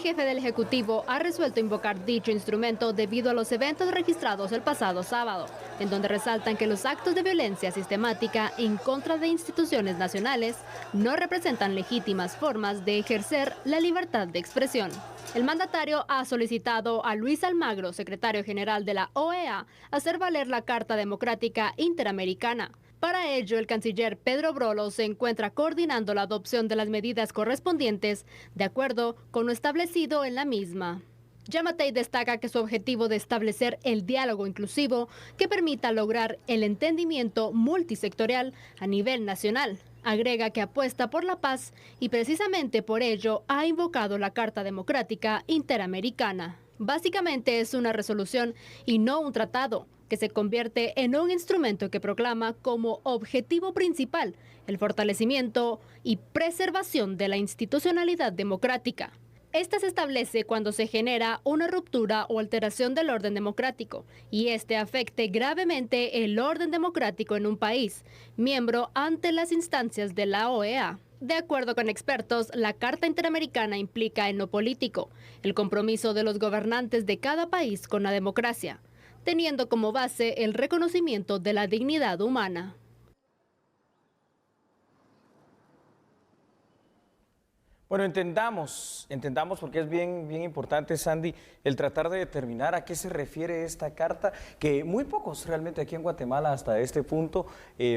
jefe del Ejecutivo ha resuelto invocar dicho instrumento debido a los eventos registrados el pasado sábado, en donde resaltan que los actos de violencia sistemática en contra de instituciones nacionales no representan legítimas formas de ejercer la libertad de expresión. El mandatario ha solicitado a Luis Almagro, secretario general de la OEA, hacer valer la Carta Democrática Interamericana. Para ello, el canciller Pedro Brolo se encuentra coordinando la adopción de las medidas correspondientes de acuerdo con lo establecido en la misma. Yamatei destaca que su objetivo de establecer el diálogo inclusivo que permita lograr el entendimiento multisectorial a nivel nacional. Agrega que apuesta por la paz y precisamente por ello ha invocado la Carta Democrática Interamericana. Básicamente es una resolución y no un tratado, que se convierte en un instrumento que proclama como objetivo principal el fortalecimiento y preservación de la institucionalidad democrática. Esta se establece cuando se genera una ruptura o alteración del orden democrático y este afecte gravemente el orden democrático en un país, miembro ante las instancias de la OEA. De acuerdo con expertos, la Carta Interamericana implica en lo político el compromiso de los gobernantes de cada país con la democracia, teniendo como base el reconocimiento de la dignidad humana. Bueno, entendamos porque es bien importante, Sandy, el tratar de determinar a qué se refiere esta carta, que muy pocos realmente aquí en Guatemala hasta este punto,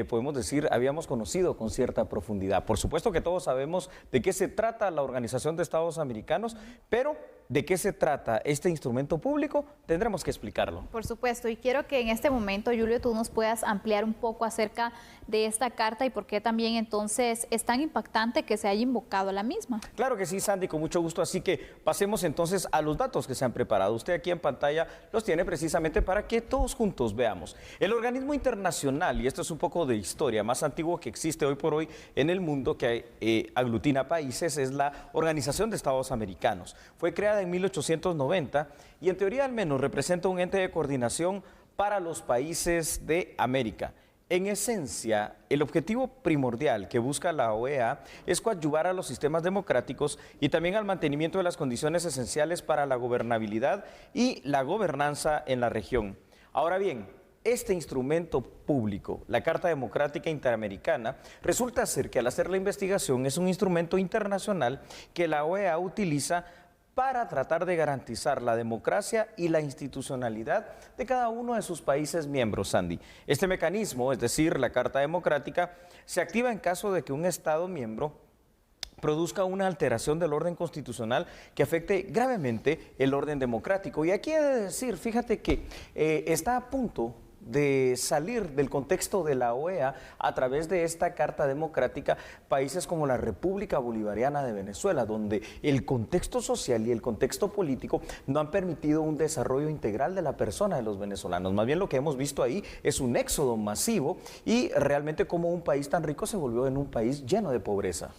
podemos decir, habíamos conocido con cierta profundidad. Por supuesto que todos sabemos de qué se trata la Organización de Estados Americanos, pero ¿de qué se trata este instrumento público? Tendremos que explicarlo. Por supuesto, y quiero que en este momento, Julio, tú nos puedas ampliar un poco acerca de esta carta y por qué también entonces es tan impactante que se haya invocado la misma. Claro que sí, Sandy, con mucho gusto. Así que pasemos entonces a los datos que se han preparado. Usted aquí en pantalla los tiene precisamente para que todos juntos veamos. El organismo internacional, y esto es un poco de historia, más antiguo que existe hoy por hoy en el mundo, que aglutina países, es la Organización de Estados Americanos. Fue creada en 1890 y en teoría al menos representa un ente de coordinación para los países de América. En esencia, el objetivo primordial que busca la OEA es coadyuvar a los sistemas democráticos y también al mantenimiento de las condiciones esenciales para la gobernabilidad y la gobernanza en la región. Ahora bien, este instrumento público, la Carta Democrática Interamericana, resulta ser que al hacer la investigación es un instrumento internacional que la OEA utiliza para tratar de garantizar la democracia y la institucionalidad de cada uno de sus países miembros, Sandy. Este mecanismo, es decir, la Carta Democrática, se activa en caso de que un Estado miembro produzca una alteración del orden constitucional que afecte gravemente el orden democrático. Y aquí he de decir, fíjate que está a punto de salir del contexto de la OEA a través de esta Carta Democrática países como la República Bolivariana de Venezuela, donde el contexto social y el contexto político no han permitido un desarrollo integral de la persona de los venezolanos. Más bien lo que hemos visto ahí es un éxodo masivo y realmente como un país tan rico se volvió en un país lleno de pobreza.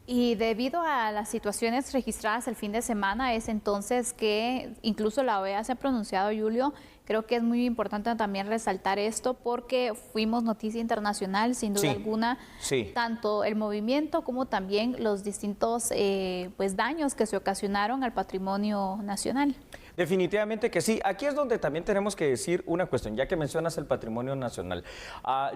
Y debido a las situaciones registradas el fin de semana, es entonces que incluso la OEA se ha pronunciado, Julio. Creo que es muy importante también resaltar esto porque fuimos noticia internacional, sin duda alguna, tanto el movimiento como también los distintos daños que se ocasionaron al patrimonio nacional. Definitivamente que sí. Aquí es donde también tenemos que decir una cuestión, ya que mencionas el patrimonio nacional.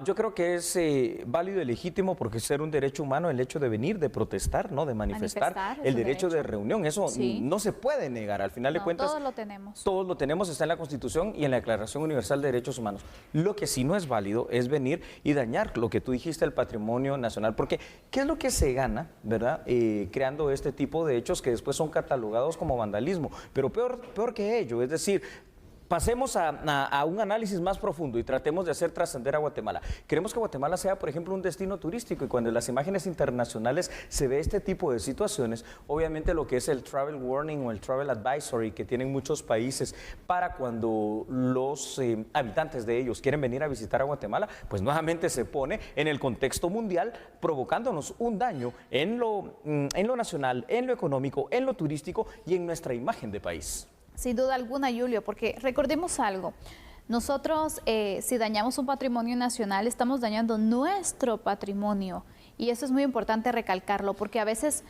Yo creo que es válido y legítimo porque ser un derecho humano el hecho de venir, de protestar, ¿no? De manifestar el derecho de reunión. Eso no se puede negar. Al final de cuentas, todos lo tenemos. Todos lo tenemos, está en la Constitución y en la Declaración Universal de Derechos Humanos. Lo que sí no es válido es venir y dañar lo que tú dijiste, el patrimonio nacional. Porque, ¿qué es lo que se gana, verdad? Creando este tipo de hechos que después son catalogados como vandalismo. Pero peor que ello, es decir, pasemos a un análisis más profundo y tratemos de hacer trascender a Guatemala. Queremos que Guatemala sea, por ejemplo, un destino turístico y cuando en las imágenes internacionales se ve este tipo de situaciones, obviamente lo que es el Travel Warning o el Travel Advisory que tienen muchos países para cuando los habitantes de ellos quieren venir a visitar a Guatemala, pues nuevamente se pone en el contexto mundial provocándonos un daño en lo nacional, en lo económico, en lo turístico y en nuestra imagen de país. Sin duda alguna, Julio, porque recordemos algo, nosotros si dañamos un patrimonio nacional estamos dañando nuestro patrimonio y eso es muy importante recalcarlo porque a veces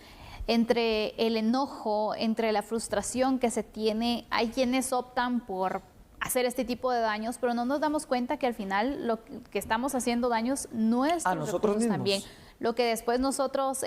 entre el enojo, entre la frustración que se tiene. Hay quienes optan por hacer este tipo de daños, pero no nos damos cuenta que al final lo que estamos haciendo daños no es a nosotros mismos también. Lo que después nosotros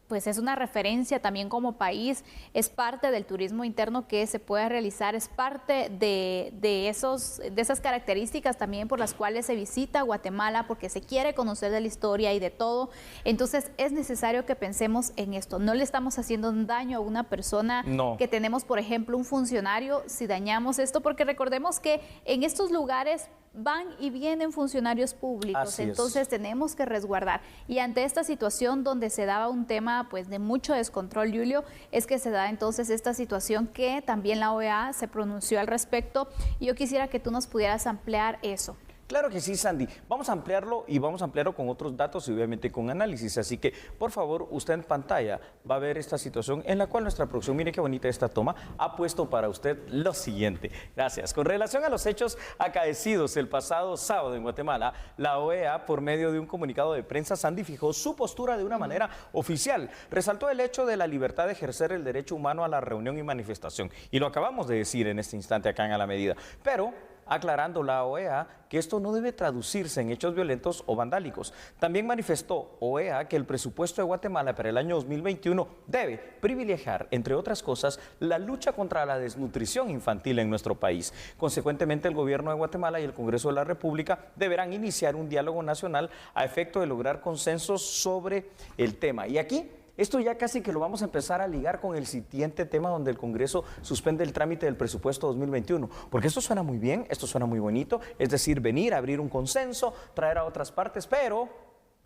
pues es una referencia también como país, es parte del turismo interno que se puede realizar, es parte de esas características también por las cuales se visita Guatemala, porque se quiere conocer de la historia y de todo. Entonces es necesario que pensemos en esto. No le estamos haciendo un daño a una persona que tenemos, por ejemplo, un funcionario, si dañamos esto, porque recordemos que en estos lugares van y vienen funcionarios públicos, entonces tenemos que resguardar. Y ante esta situación donde se daba un tema pues de mucho descontrol, Julio, es que se da entonces esta situación que también la OEA se pronunció al respecto, y yo quisiera que tú nos pudieras ampliar eso. Claro que sí, Sandy. Vamos a ampliarlo y vamos a ampliarlo con otros datos y obviamente con análisis. Así que, por favor, usted en pantalla va a ver esta situación en la cual nuestra producción, mire qué bonita esta toma, ha puesto para usted lo siguiente. Gracias. Con relación a los hechos acaecidos el pasado sábado en Guatemala, la OEA, por medio de un comunicado de prensa, Sandy, fijó su postura de una manera oficial. Resaltó el hecho de la libertad de ejercer el derecho humano a la reunión y manifestación. Y lo acabamos de decir en este instante acá en A la Medida. Pero aclarando la OEA que esto no debe traducirse en hechos violentos o vandálicos. También manifestó OEA que el presupuesto de Guatemala para el año 2021 debe privilegiar, entre otras cosas, la lucha contra la desnutrición infantil en nuestro país. Consecuentemente, el gobierno de Guatemala y el Congreso de la República deberán iniciar un diálogo nacional a efecto de lograr consensos sobre el tema. Y aquí, esto ya casi que lo vamos a empezar a ligar con el siguiente tema donde el Congreso suspende el trámite del presupuesto 2021, porque esto suena muy bien, esto suena muy bonito, es decir, venir, abrir un consenso, traer a otras partes, pero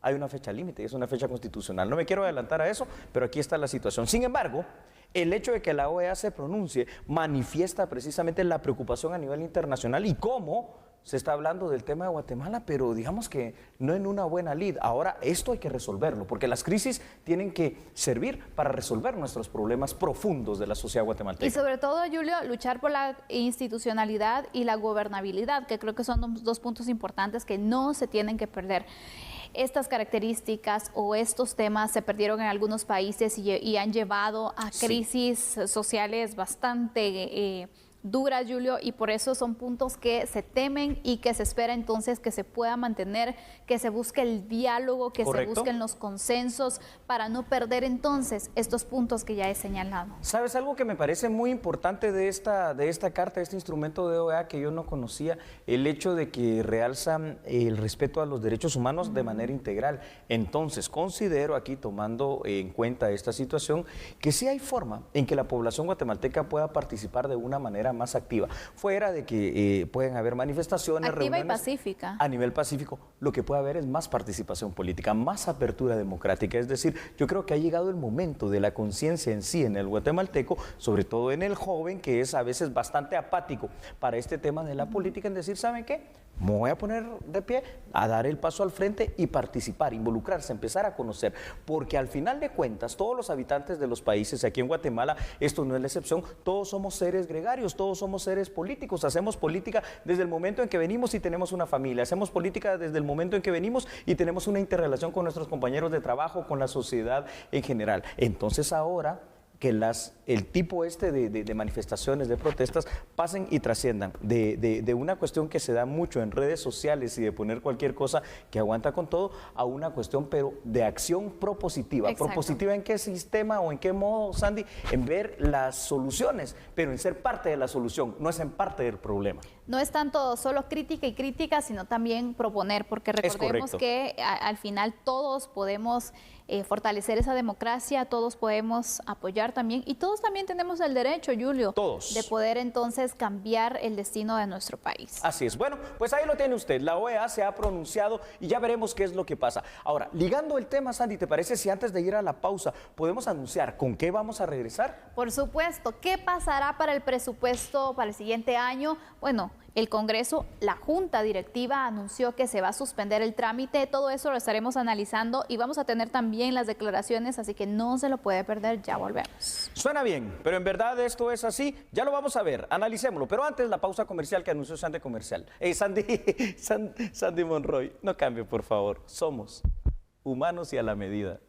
hay una fecha límite y es una fecha constitucional. No me quiero adelantar a eso, pero aquí está la situación. Sin embargo, el hecho de que la OEA se pronuncie manifiesta precisamente la preocupación a nivel internacional y cómo se está hablando del tema de Guatemala, pero digamos que no en una buena lid. Ahora esto hay que resolverlo, porque las crisis tienen que servir para resolver nuestros problemas profundos de la sociedad guatemalteca. Y sobre todo, Julio, luchar por la institucionalidad y la gobernabilidad, que creo que son dos puntos importantes que no se tienen que perder. Estas características o estos temas se perdieron en algunos países y han llevado a crisis sociales bastante duras, Julio, y por eso son puntos que se temen y que se espera entonces que se pueda mantener, que se busque el diálogo, que se busquen los consensos para no perder entonces estos puntos que ya he señalado. ¿Sabes algo que me parece muy importante de esta carta, de este instrumento de OEA que yo no conocía? El hecho de que realzan el respeto a los derechos humanos de manera integral. Entonces, considero aquí, tomando en cuenta esta situación, que sí hay forma en que la población guatemalteca pueda participar de una manera más activa, fuera de que pueden haber manifestaciones, activa reuniones, y pacífica. A nivel pacífico, lo que puede haber es más participación política, más apertura democrática. Es decir, yo creo que ha llegado el momento de la conciencia en sí en el guatemalteco, sobre todo en el joven, que es a veces bastante apático para este tema de la política, en decir, ¿saben qué? Me voy a poner de pie, a dar el paso al frente y participar, involucrarse, empezar a conocer, porque al final de cuentas, todos los habitantes de los países, aquí en Guatemala, esto no es la excepción, todos somos seres gregarios, todos somos seres políticos, hacemos política desde el momento en que venimos y tenemos una familia, hacemos política desde el momento en que venimos y tenemos una interrelación con nuestros compañeros de trabajo, con la sociedad en general. Entonces ahora que el tipo de manifestaciones, de protestas, pasen y trasciendan de una cuestión que se da mucho en redes sociales y de poner cualquier cosa que aguanta con todo, a una cuestión pero de acción propositiva. Exacto. ¿Propositiva en qué sistema o en qué modo, Sandy? En ver las soluciones, pero en ser parte de la solución, no es en parte del problema. No es tanto solo crítica y crítica, sino también proponer, porque recordemos que al final todos podemos fortalecer esa democracia, todos podemos apoyar también, y todos también tenemos el derecho, Julio, de poder entonces cambiar el destino de nuestro país. Así es. Bueno, pues ahí lo tiene usted. La OEA se ha pronunciado y ya veremos qué es lo que pasa. Ahora, ligando el tema, Sandy, ¿te parece si antes de ir a la pausa podemos anunciar con qué vamos a regresar? Por supuesto. ¿Qué pasará para el presupuesto para el siguiente año? Bueno, el Congreso, la Junta Directiva anunció que se va a suspender el trámite. Todo eso lo estaremos analizando y vamos a tener también las declaraciones, así que no se lo puede perder. Ya volvemos. Suena bien, pero en verdad esto es así. Ya lo vamos a ver, analicémoslo. Pero antes la pausa comercial que anunció Sandy Comercial. Sandy Monroy, no cambie, por favor. Somos humanos y a la medida.